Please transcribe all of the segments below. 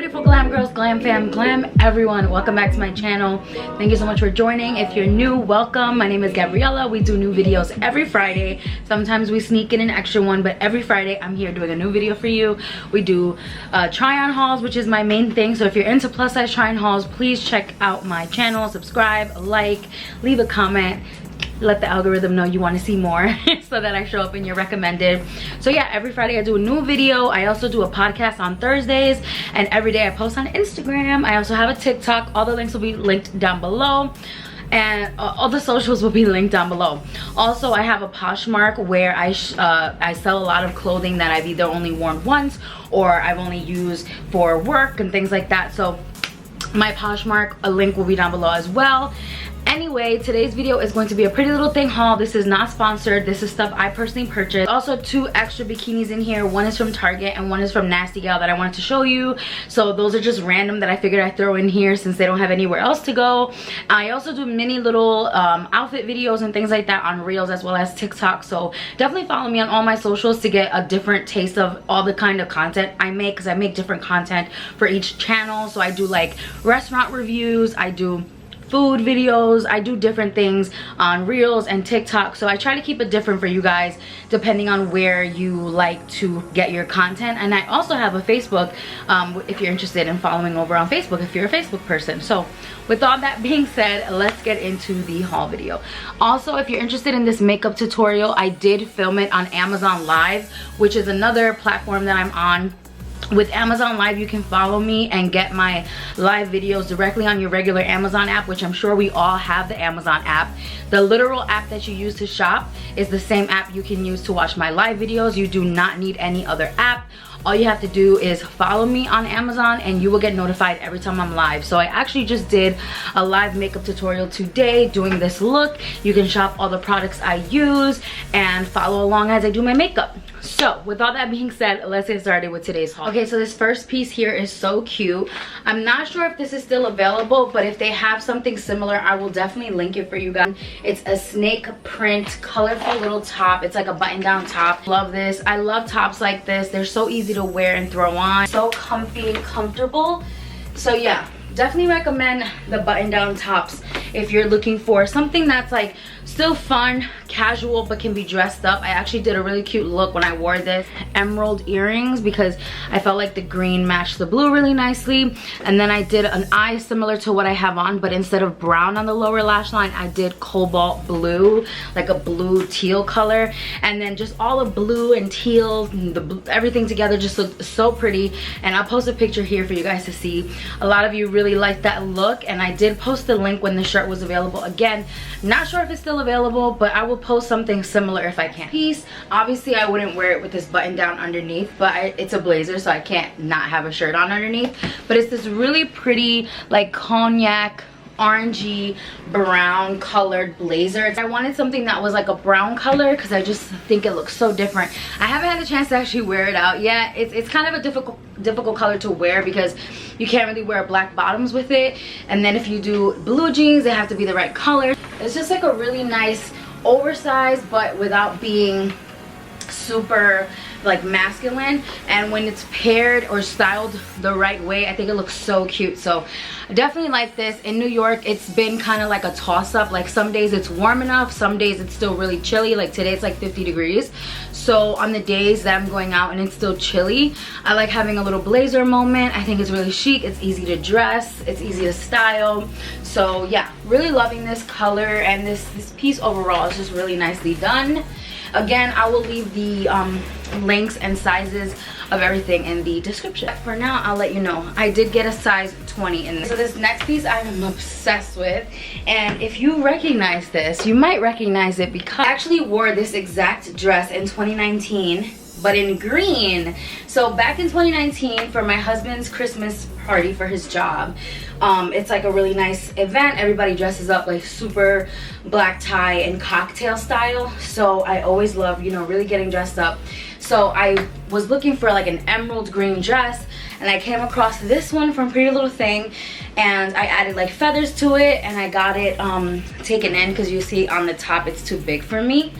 beautiful glam girls, glam fam, glam everyone. Welcome back to my channel. Thank you so much for joining. If you're new, welcome. My name is Gabriella. We do new videos every Friday. Sometimes we sneak in an extra one, but every Friday I'm here doing a new video for you. We do try on hauls, which is my main thing. So if you're into plus size try on hauls, please check out my channel, subscribe, like, leave a comment. Let the algorithm know you want to see more so that I show up in your recommended. So yeah, every Friday I do a new video. I also do a podcast on Thursdays, and every day I post on Instagram. I also have a TikTok. All the links will be linked down below, and all the socials will be linked down below. Also, I have a Poshmark where I sell a lot of clothing that I've either only worn once or I've only used for work and things like that. So my Poshmark, a link will be down below as well. Anyway, today's video is going to be a Pretty Little Thing haul. This is not sponsored. This is stuff I personally purchased. Also, 2 extra bikinis in here. One is from Target and one is from Nasty Gal that I wanted to show you. So those are just random that I figured I'd throw in here since they don't have anywhere else to go. I also do mini little outfit videos and things like that on Reels as well as TikTok. So definitely follow me on all my socials to get a different taste of all the kind of content I make, because I make different content for each channel. So I do like restaurant reviews, I do food videos, I do different things on Reels and TikTok. So I try to keep it different for you guys depending on where you like to get your content. And I also have a Facebook if you're interested in following over on Facebook if you're a Facebook person. So with all that being said, let's get into the haul video. Also, if you're interested in this makeup tutorial, I did film it on Amazon Live, which is another platform that I'm on. With Amazon Live, you can follow me and get my live videos directly on your regular Amazon app, which I'm sure we all have the Amazon app. The literal app that you use to shop is the same app you can use to watch my live videos. You do not need any other app. All you have to do is follow me on Amazon and you will get notified every time I'm live. So I actually just did a live makeup tutorial today doing this look. You can shop all the products I use and follow along as I do my makeup. So with all that being said, let's get started with today's haul. Okay, so this first piece here is so cute. I'm not sure if this is still available, but if they have something similar, I will definitely link it for you guys. It's a snake print, colorful little top. It's like a button down top. Love this. I love tops like this. They're so easy to wear and throw on. So comfy and comfortable. So yeah, definitely recommend the button down tops if you're looking for something that's like still fun, casual, but can be dressed up. I actually did a really cute look when I wore this. Emerald earrings because I felt like the green matched the blue really nicely. And then I did an eye similar to what I have on, but instead of brown on the lower lash line, I did cobalt blue, like a blue teal color. And then just all the blue and teal, and everything together just looked so pretty. And I'll post a picture here for you guys to see. A lot of you really liked that look, and I did post the link when the shirt was available. Again, not sure if it's still available, but I will post something similar if I can. Piece, obviously I wouldn't wear it with this button down underneath, but it's a blazer, so I can't not have a shirt on underneath. But it's this really pretty like cognac orangey brown colored blazer. I wanted something that was like a brown color because I just think it looks so different. I haven't had the chance to actually wear it out yet. It's kind of a difficult color to wear because you can't really wear black bottoms with it, and then if you do blue jeans, they have to be the right color. It's just like a really nice oversized but without being super like masculine, and when it's paired or styled the right way, I think it looks so cute. So I definitely like this. In New York, it's been kind of like a toss-up. Like some days it's warm enough, some days it's still really chilly. Like today it's like 50 degrees. So on the days that I'm going out and it's still chilly, I like having a little blazer moment. I think it's really chic, it's easy to dress, it's easy to style. So yeah, really loving this color, and this piece overall is just really nicely done. Again, I will leave the links and sizes of everything in the description. For now, I'll let you know. I did get a size 20 in this. So this next piece I'm obsessed with, and if you recognize this, you might recognize it because I actually wore this exact dress in 2019, but in green. So back in 2019 for my husband's Christmas party for his job, it's like a really nice event. Everybody dresses up like super black tie and cocktail style. So I always love, you know, really getting dressed up. So I was looking for like an emerald green dress, and I came across this one from Pretty Little Thing, and I added like feathers to it, and I got it taken in because you see on the top it's too big for me.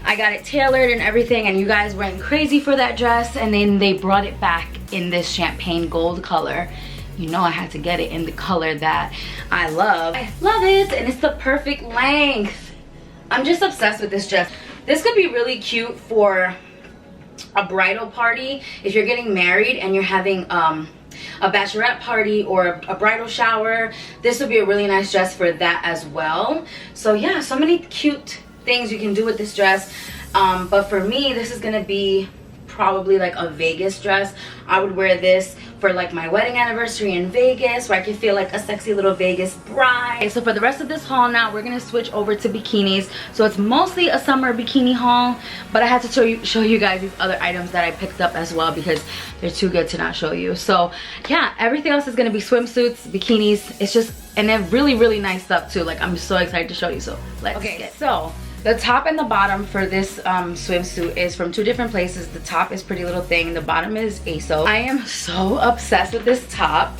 I got it tailored and everything, and you guys went crazy for that dress, and then they brought it back in this champagne gold color. You know I had to get it in the color that I love. I love it, and it's the perfect length. I'm just obsessed with this dress. This could be really cute for a bridal party if you're getting married and you're having a bachelorette party or a bridal shower. This would be a really nice dress for that as well. So yeah, so many cute things you can do with this dress. But for me, this is gonna be probably like a Vegas dress. I would wear this for like my wedding anniversary in Vegas, where I can feel like a sexy little Vegas bride. Okay, so for the rest of this haul now, we're gonna switch over to bikinis. So it's mostly a summer bikini haul, but I had to show you guys these other items that I picked up as well because they're too good to not show you. So yeah, everything else is gonna be swimsuits, bikinis. It's just, and they're really nice stuff too. Like, I'm so excited to show you. So let's get. So the top and the bottom for this swimsuit is from 2 different places. The top is Prettylittlething, the bottom is Asos. I am so obsessed with this top.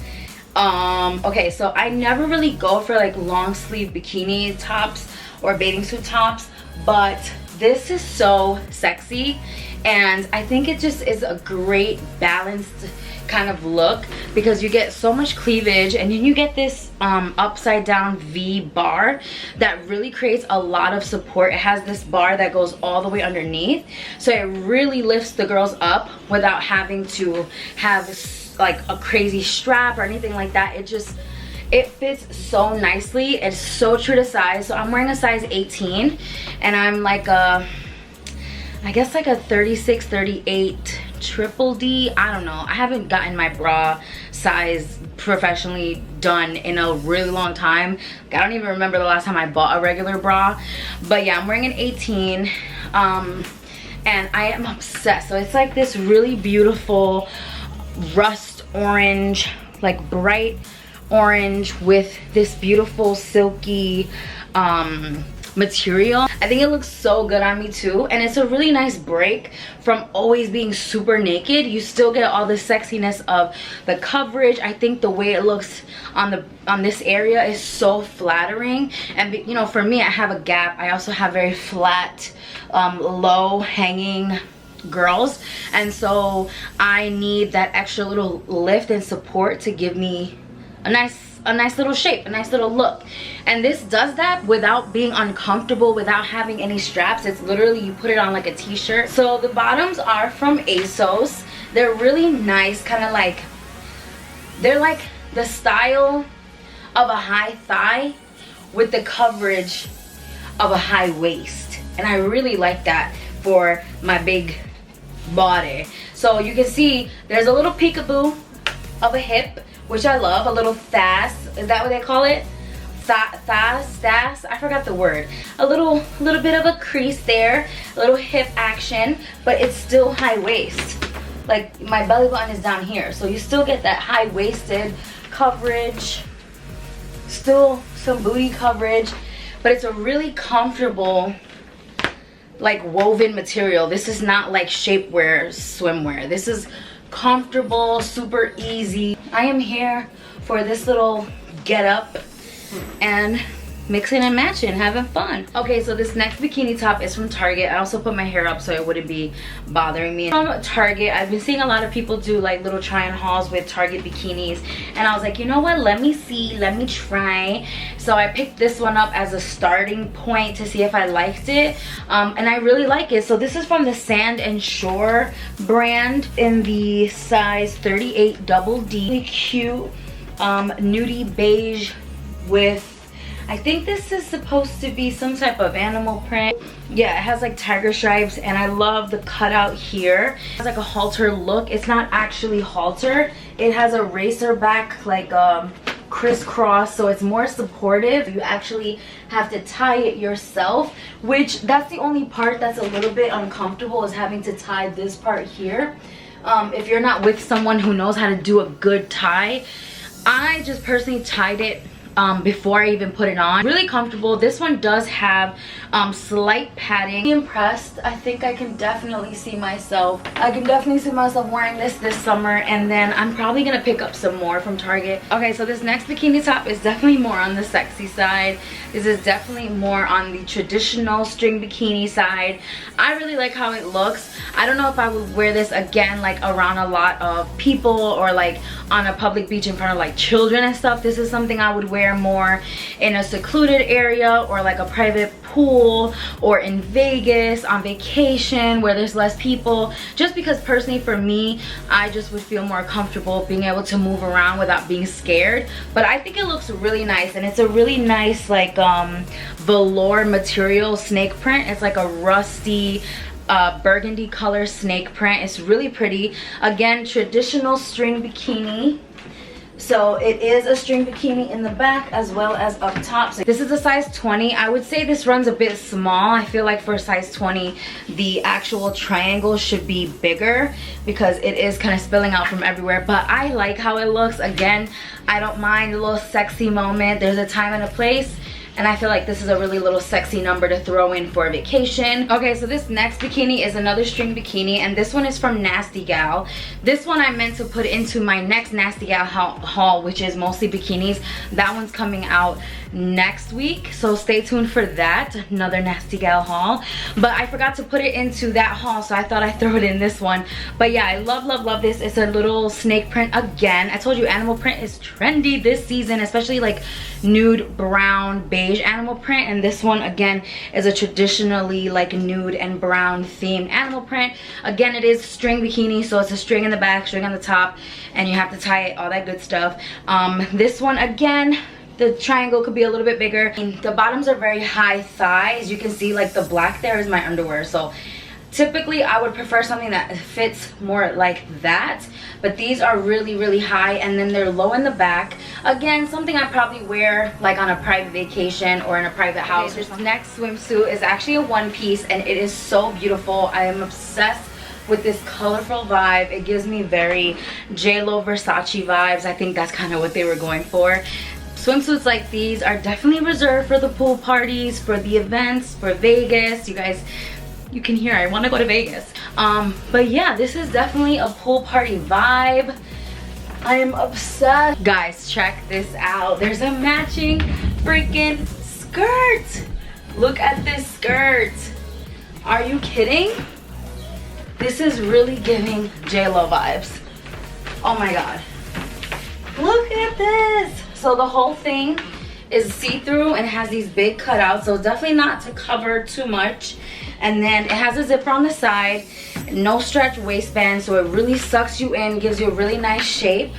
Okay, so I never really go for like long sleeve bikini tops or bathing suit tops, but this is so sexy, and I think it just is a great balanced kind of look because you get so much cleavage, and then you get this upside down V bar that really creates a lot of support. It has this bar that goes all the way underneath, so it really lifts the girls up without having to have like a crazy strap or anything like that. It fits so nicely. It's so true to size. So I'm wearing a size 18, and I'm like I guess like a 36, 38 triple D. I don't know. I haven't gotten my bra size professionally done in a really long time. I don't even remember the last time I bought a regular bra. But yeah, I'm wearing an 18. And I am obsessed. So it's like this really beautiful rust orange, like bright orange with this beautiful silky material. I think it looks so good on me too, and it's a really nice break from always being super naked. You still get all the sexiness of the coverage. I think the way it looks on this area is so flattering, and you know, for me, I have a gap. I also have very flat low hanging girls, and so I need that extra little lift and support to give me a nice little shape, a nice little look. And this does that without being uncomfortable, without having any straps. It's literally, you put it on like a t-shirt. So the bottoms are from Asos. They're really nice, kind of like, they're like the style of a high thigh with the coverage of a high waist, and I really like that for my big body. So you can see there's a little peekaboo of a hip, which I love. A little thas, is that what they call it? Thas, I forgot the word. A little bit of a crease there, a little hip action, but it's still high waist. Like, my belly button is down here, so you still get that high waisted coverage, still some booty coverage, but it's a really comfortable, like, woven material. This is not like shapewear swimwear. This is comfortable, super easy. I am here for this little get up and mixing and matching, having fun. Okay, so this next bikini top is from Target. I also put my hair up so it wouldn't be bothering me. From Target, I've been seeing a lot of people do like little try-on hauls with Target bikinis, and I was like, you know what, let me see, let me try. So I picked this one up as a starting point to see if I liked it, and I really like it. So this is from the Sand and Shore brand in the size 38 double D. Really cute nudie beige with, I think this is supposed to be some type of animal print. Yeah, it has like tiger stripes, and I love the cutout here. It has like a halter look. It's not actually halter. It has a racer back, like crisscross, so it's more supportive. You actually have to tie it yourself, which that's the only part that's a little bit uncomfortable, is having to tie this part here. If you're not with someone who knows how to do a good tie, I just personally tied it before I even put it on. Really comfortable. This one does have slight padding. I'm impressed. I think I can definitely see myself. Wearing this summer, and then I'm probably gonna pick up some more from Target. Okay, so this next bikini top is definitely more on the sexy side. This is definitely more on the traditional string bikini side. I really like how it looks. I don't know if I would wear this again like around a lot of people or like on a public beach in front of like children and stuff. This is something I would wear more in a secluded area or like a private pool or in Vegas on vacation where there's less people, just because personally for me, I just would feel more comfortable being able to move around without being scared. But I think it looks really nice, and it's a really nice like velour material snake print. It's like a rusty burgundy color snake print. It's really pretty. Again, traditional string bikini. So it is a string bikini in the back as well as up top. So this is a size 20. I would say this runs a bit small. I feel like for a size 20, the actual triangle should be bigger because it is kind of spilling out from everywhere. But I like how it looks. Again, I don't mind a little sexy moment. There's a time and a place. And I feel like this is a really little sexy number to throw in for a vacation. Okay, so this next bikini is another string bikini, and this one is from Nasty Gal. This one I meant to put into my next Nasty Gal haul, which is mostly bikinis. That one's coming out next week, so stay tuned for that. Another Nasty Gal haul. But I forgot to put it into that haul, so I thought I'd throw it in this one. But yeah, I love, love, love this. It's a little snake print again. I told you animal print is trendy this season, especially like nude, brown, beige animal print, and this one again is a traditionally like nude and brown themed animal print. Again, it is string bikini, so it's a string in the back, string on the top, and you have to tie it, all that good stuff. This one again, the triangle could be a little bit bigger. The bottoms are very high thigh. As you can see, like the black there is my underwear, so typically I would prefer something that fits more like that, but these are really, really high, and then they're low in the back. Again, something I probably wear like on a private vacation or in a private house. Okay, this next swimsuit is actually a one piece, and it is so beautiful. I am obsessed with this colorful vibe. It gives me very J.Lo Versace vibes. I think that's kind of what they were going for. Swimsuits like these are definitely reserved for the pool parties, for the events, for Vegas. You guys, you can hear I want to go to Vegas. But yeah, this is definitely a pool party vibe. I am obsessed. Guys, check this out. There's a matching freaking skirt. Look at this skirt. Are you kidding? This is really giving J.Lo vibes. Oh my god. Look at this. So the whole thing is see-through and has these big cutouts, so definitely not to cover too much. And then it has a zipper on the side, no stretch waistband, so it really sucks you in, gives you a really nice shape.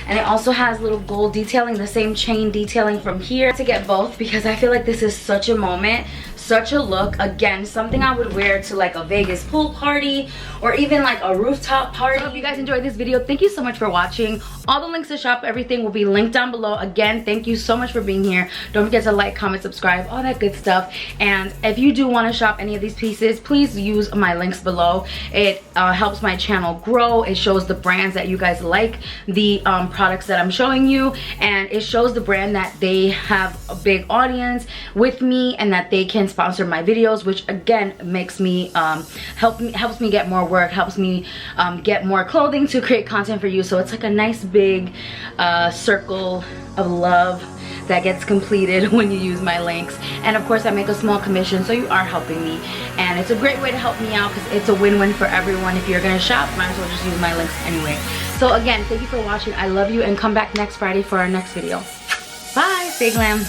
And it also has little gold detailing, the same chain detailing from here. To get both because I feel like this is such a moment, such a look. Again, something I would wear to like a Vegas pool party or even like a rooftop party. So if you guys enjoyed this video, thank you so much for watching. All the links to shop everything will be linked down below. Again, thank you so much for being here. Don't forget to like, comment, subscribe, all that good stuff. And if you do want to shop any of these pieces, please use my links below. It helps my channel grow. It shows the brands that you guys like, the products that I'm showing you, and it shows the brand that they have a big audience with me and that they can sponsor my videos, which again makes me helps me get more work, helps me get more clothing to create content for you. So it's like a nice big circle of love that gets completed when you use my links. And of course I make a small commission, so you are helping me, and it's a great way to help me out because it's a win-win for everyone. If you're gonna shop, might as well just use my links anyway. So again, thank you for watching. I love you, and come back next Friday for our next video. Bye, stay glam.